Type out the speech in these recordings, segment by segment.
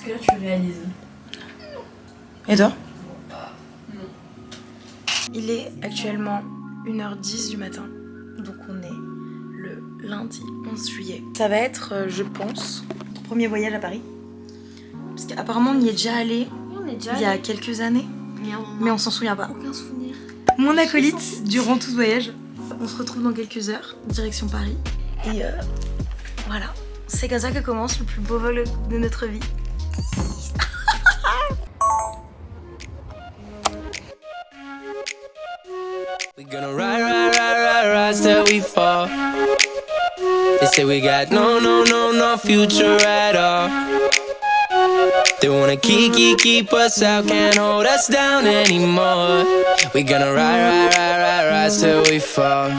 Est-ce que là tu réalises? Et toi? Non. Il est actuellement 1h10 du matin, donc on est le lundi 11 juillet. Ça va être, je pense, ton premier voyage à Paris. Parce qu'apparemment on y est déjà allé il y a quelques années, mais on s'en souvient pas. Aucun souvenir. Mon acolyte, durant tout ce voyage, on se retrouve dans quelques heures, direction Paris. Et voilà, c'est comme ça que commence le plus beau vol de notre vie. We gonna ride till we fall. They say we got no future at all. They wanna keep us out, can't hold us down anymore. We gonna ride till we fall.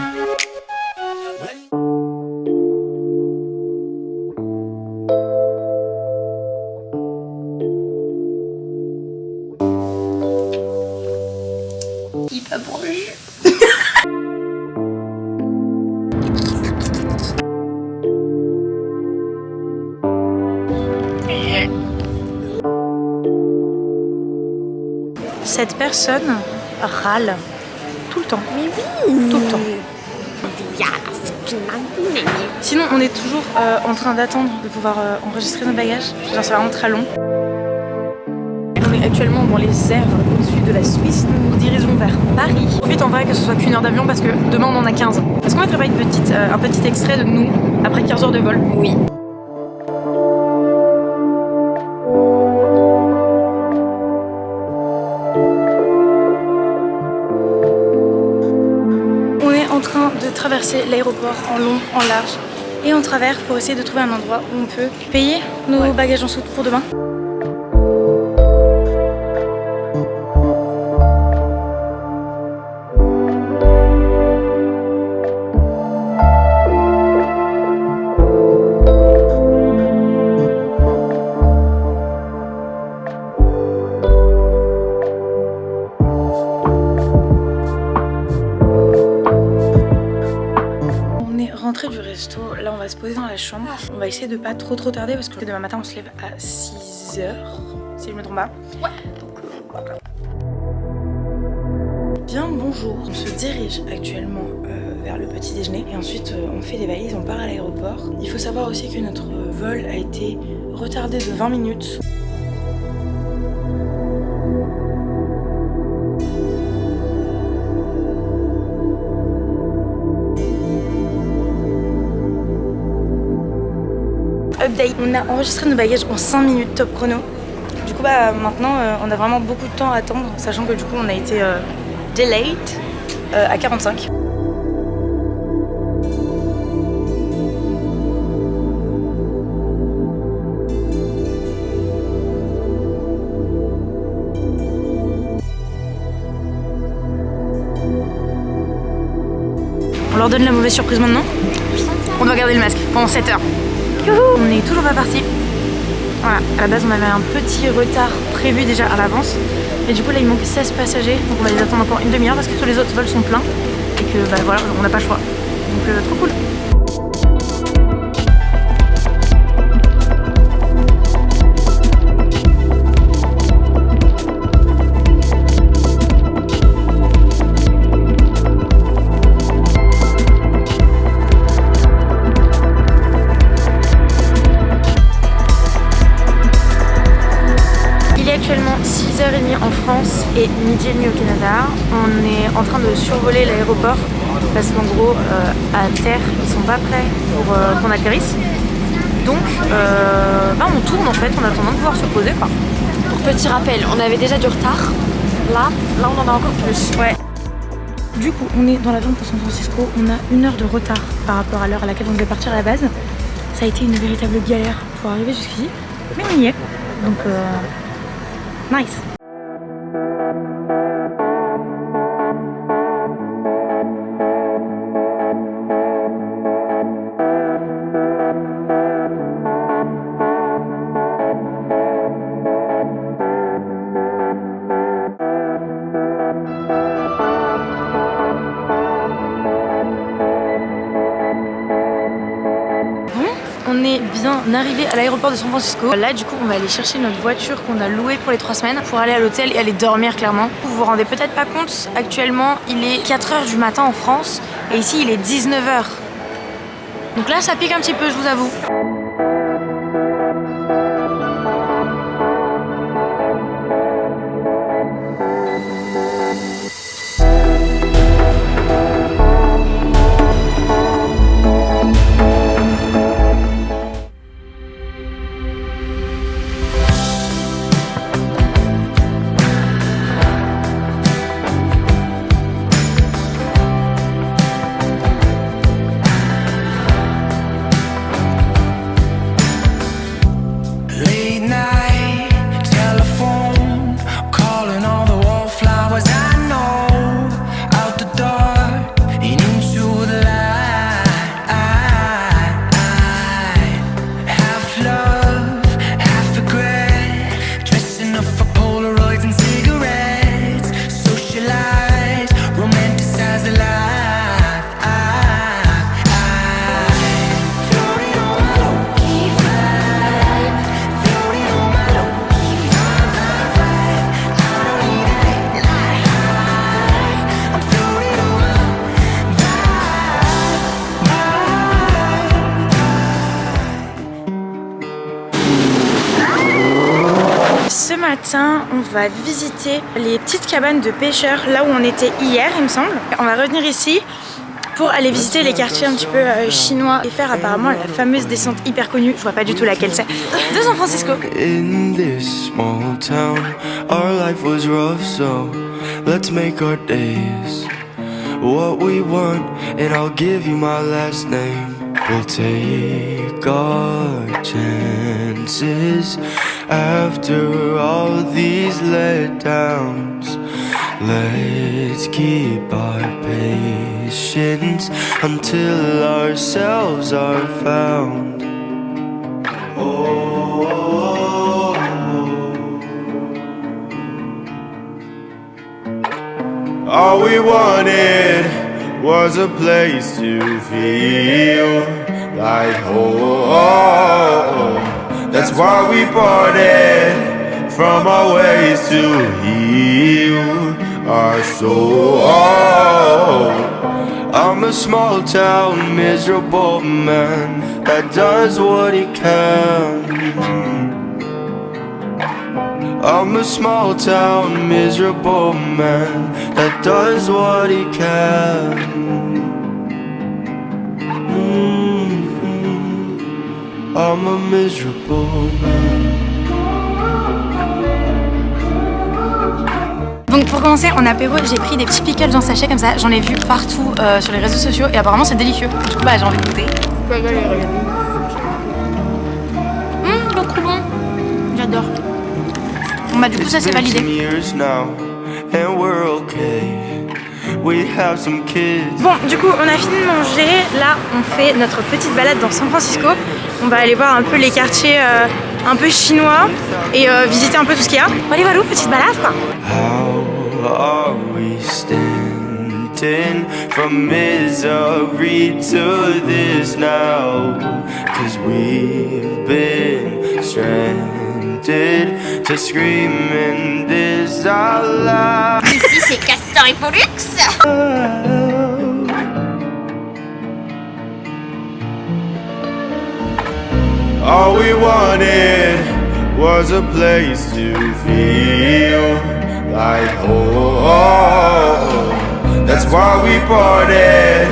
Il est pas pour le jus. Cette personne râle tout le temps. Mais oui. Tout le temps. Sinon, on est toujours en train d'attendre de pouvoir enregistrer nos bagages. Genre, c'est vraiment très long. On est actuellement dans les airs au-dessus de la Suisse. Nous nous dirigeons vers Paris. Profite en vrai que ce soit qu'une heure d'avion parce que demain on en a 15. Est-ce qu'on mettrait pas un petit extrait de nous après 15 heures de vol? Oui. On est en train de traverser l'aéroport en long, en large et en travers pour essayer de trouver un endroit où on peut payer nos bagages en soute pour demain. Rentrée du resto, là on va se poser dans la chambre. On va essayer de pas trop tarder parce que demain matin on se lève à 6h, si je me trompe pas. Ouais. Donc voilà. Bien bonjour, on se dirige actuellement vers le petit déjeuner et ensuite on fait des valises, on part à l'aéroport. Il faut savoir aussi que notre vol a été retardé de 20 minutes. Update, on a enregistré nos bagages en 5 minutes top chrono. Du coup bah maintenant on a vraiment beaucoup de temps à attendre, sachant que du coup on a été delayed à 45. On leur donne la mauvaise surprise maintenant. On doit garder le masque pendant 7 heures. Youhou, on n'est toujours pas parti. Voilà, à la base on avait un petit retard prévu déjà à l'avance. Et du coup là il manque 16 passagers, donc on va les attendre encore une demi-heure parce que tous les autres vols sont pleins. Et que bah voilà, on n'a pas le choix. Donc trop cool. Actuellement 6h30 en France et midi et demi au Canada. On est en train de survoler l'aéroport parce qu'en gros à terre ils sont pas prêts pour qu'on atterrisse. Donc bah, on tourne en fait en attendant de pouvoir se poser quoi. Pour petit rappel, on avait déjà du retard. Là on en a encore plus. Ouais. Du coup on est dans l'avion pour San Francisco. On a 1 heure de retard par rapport à l'heure à laquelle on devait partir à la base. Ça a été une véritable galère pour arriver jusqu'ici. Mais on y est. Donc nice. on est bien arrivé à l'aéroport de San Francisco. Là du coup on va aller chercher notre voiture qu'on a louée pour les 3 semaines pour aller à l'hôtel et aller dormir clairement. Vous vous rendez peut-être pas compte, actuellement il est 4h du matin en France et ici il est 19h. Donc là ça pique un petit peu, je vous avoue. Ce matin, on va visiter les petites cabanes de pêcheurs, là où on était hier, il me semble. On va revenir ici pour aller visiter les quartiers un petit peu chinois et faire apparemment la fameuse descente hyper connue, je vois pas du tout laquelle c'est, de San Francisco. In this small town, our life was rough, so let's make our days what we want, and I'll give you my last name. We'll take our chances after all these letdowns. Let's keep our patience until ourselves are found. Oh, all we wanted was a place to feel like home. That's why we parted from our ways to heal our soul. I'm a small town miserable man that does what he can. I'm a small town miserable man that does what he can. I'm a miserable man. Donc pour commencer, en apéro, j'ai pris des petits pickles en sachet comme ça. J'en ai vu partout sur les réseaux sociaux et apparemment c'est délicieux. Du coup, bah, j'ai envie de goûter. Trop bon. J'adore. Bon bah du coup ça c'est validé. Bon du coup on a fini de manger. Là on fait notre petite balade dans San Francisco. On va aller voir un peu les quartiers un peu chinois et visiter un peu tout ce qu'il y a. Allez voilà, petite balade quoi. Are we standing from misery to this now? 'Cause we've been stranded to screaming this out loud. Ici c'est Castor et Pollux. All we wanted was a place to feel like home. That's why we parted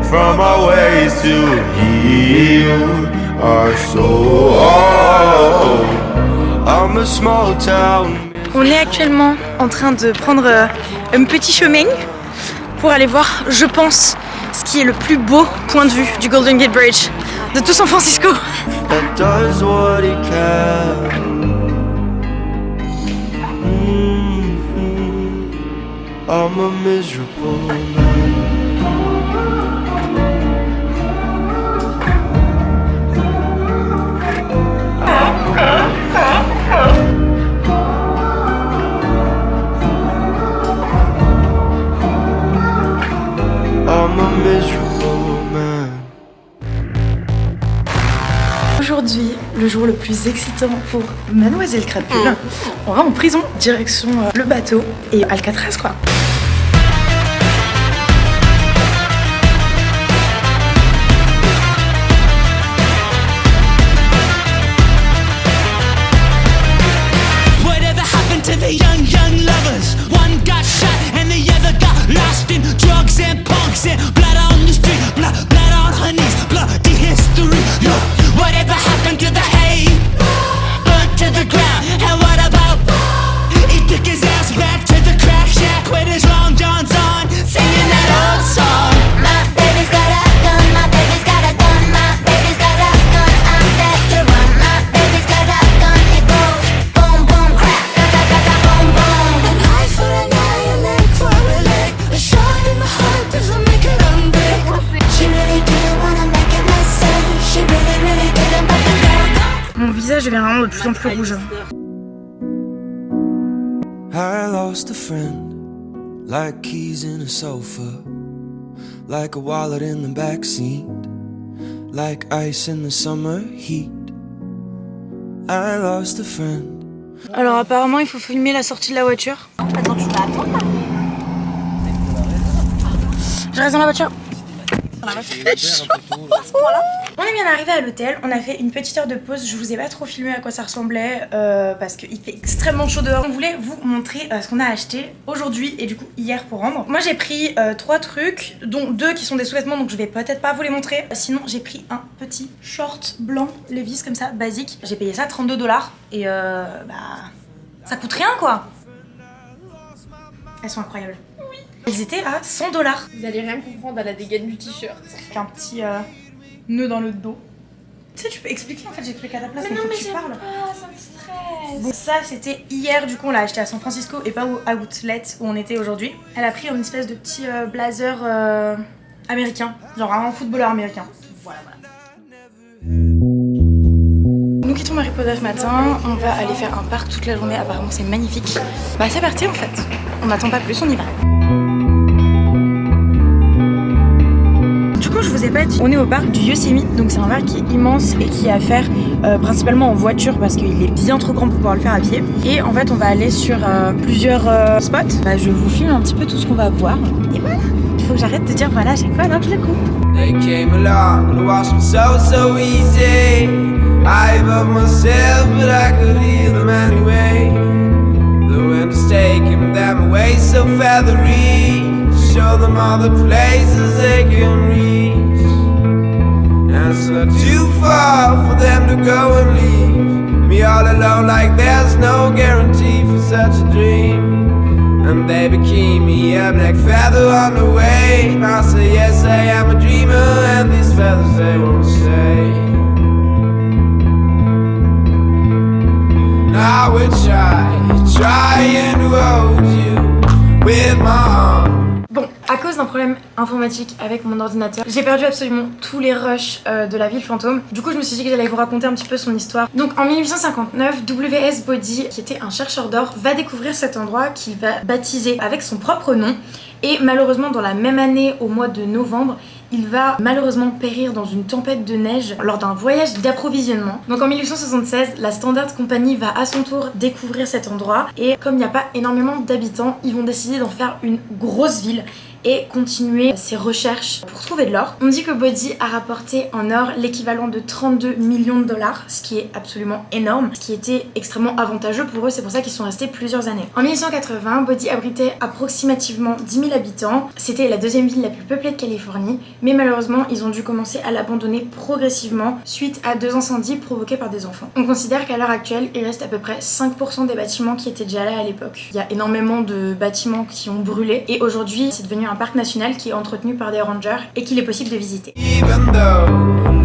from our ways to heal our soul. I'm a small town. On est actuellement en train de prendre un petit chemin pour aller voir, je pense, ce qui est le plus beau point de vue du Golden Gate Bridge de tout San Francisco. That does what he can. I'm a miserable man. I'm a miserable man. Aujourd'hui, le jour le plus excitant pour Mademoiselle Crapule. On va en prison, direction le bateau et Alcatraz quoi. To the young lovers, one got shot and the other got lost in drugs and punks and blood on the street, blood on her knees, bloody history. Yeah. Whatever happened to the hay? Burnt to the ground. And what about? He took his ass back to the crack shack with his long johns on, singing that old song. My baby's got a gun, my baby's got a gun, my baby's got a gun. I'm dead to run. My baby's got a gun. It goes boom boom crack. Mon visage devient vraiment de plus en plus rouge. I lost a friend, like keys in a sofa, like a wallet in the backseat, like ice in the summer heat. I lost a friend. Alors apparemment il faut filmer la sortie de la voiture. Attends, tu vas attendre là. Je reste dans la voiture. On est bien arrivé à l'hôtel, on a fait une petite heure de pause, je vous ai pas trop filmé à quoi ça ressemblait parce qu'il fait extrêmement chaud dehors. On voulait vous montrer ce qu'on a acheté aujourd'hui et du coup hier pour rendre. Moi j'ai pris 3 trucs, dont 2 qui sont des sous-vêtements donc je vais peut-être pas vous les montrer. Sinon j'ai pris un petit short blanc Levi's comme ça, basique. J'ai payé ça 32 $, et ça coûte rien quoi. Elles sont incroyables. Oui. Elles étaient à 100 $. Vous allez rien comprendre à la dégaine du t-shirt. Avec un petit nœud dans le dos. Tu sais, tu peux expliquer en fait, j'explique à ta place, mais faut que tu parles. Ah, ça me stresse. Bon, ça c'était hier, du coup on l'a acheté à San Francisco et pas au outlet où on était aujourd'hui. Elle a pris une espèce de petit blazer américain, genre un footballeur américain. Voilà. Nous quittons Mariposa ce matin, on va aller faire un parc toute la journée, apparemment c'est magnifique. Bah c'est parti en fait, on n'attend pas plus, on y va. Du coup je vous ai pas dit, on est au parc du Yosemite, donc c'est un parc qui est immense et qui est à faire principalement en voiture parce qu'il est bien trop grand pour pouvoir le faire à pied. Et en fait on va aller sur plusieurs spots. Bah, je vous filme un petit peu tout ce qu'on va voir. Et voilà, il faut que j'arrête de dire voilà à chaque fois alors que je le coupe. They came along and watched me so easy. I love myself, but I could hear them anyway. The wind is taking them away so feathery. Show them all the places they can reach. And it's not too far for them to go and leave me all alone, like there's no guarantee for such a dream. And they became me a black feather on the way. I say yes, I am a dreamer, and these feathers they won't stay. Now we trying to hold you with my arm. Bon, à cause d'un problème informatique avec mon ordinateur, j'ai perdu absolument tous les rushs de la ville fantôme. Du coup, je me suis dit que j'allais vous raconter un petit peu son histoire. Donc, en 1859, W.S. Body, qui était un chercheur d'or, va découvrir cet endroit qu'il va baptiser avec son propre nom. Et malheureusement, dans la même année, au mois de novembre, il va malheureusement périr dans une tempête de neige lors d'un voyage d'approvisionnement. Donc en 1876, la Standard Company va à son tour découvrir cet endroit et comme il n'y a pas énormément d'habitants, ils vont décider d'en faire une grosse ville et continuer ses recherches pour trouver de l'or. On dit que Body a rapporté en or l'équivalent de 32 millions de $, ce qui est absolument énorme, ce qui était extrêmement avantageux pour eux, c'est pour ça qu'ils sont restés plusieurs années. En 1880, Body abritait approximativement 10 000 habitants, c'était la deuxième ville la plus peuplée de Californie, mais malheureusement ils ont dû commencer à l'abandonner progressivement suite à 2 incendies provoqués par des enfants. On considère qu'à l'heure actuelle, il reste à peu près 5% des bâtiments qui étaient déjà là à l'époque. Il y a énormément de bâtiments qui ont brûlé et aujourd'hui c'est devenu un parc national qui est entretenu par des rangers et qu'il est possible de visiter. Even though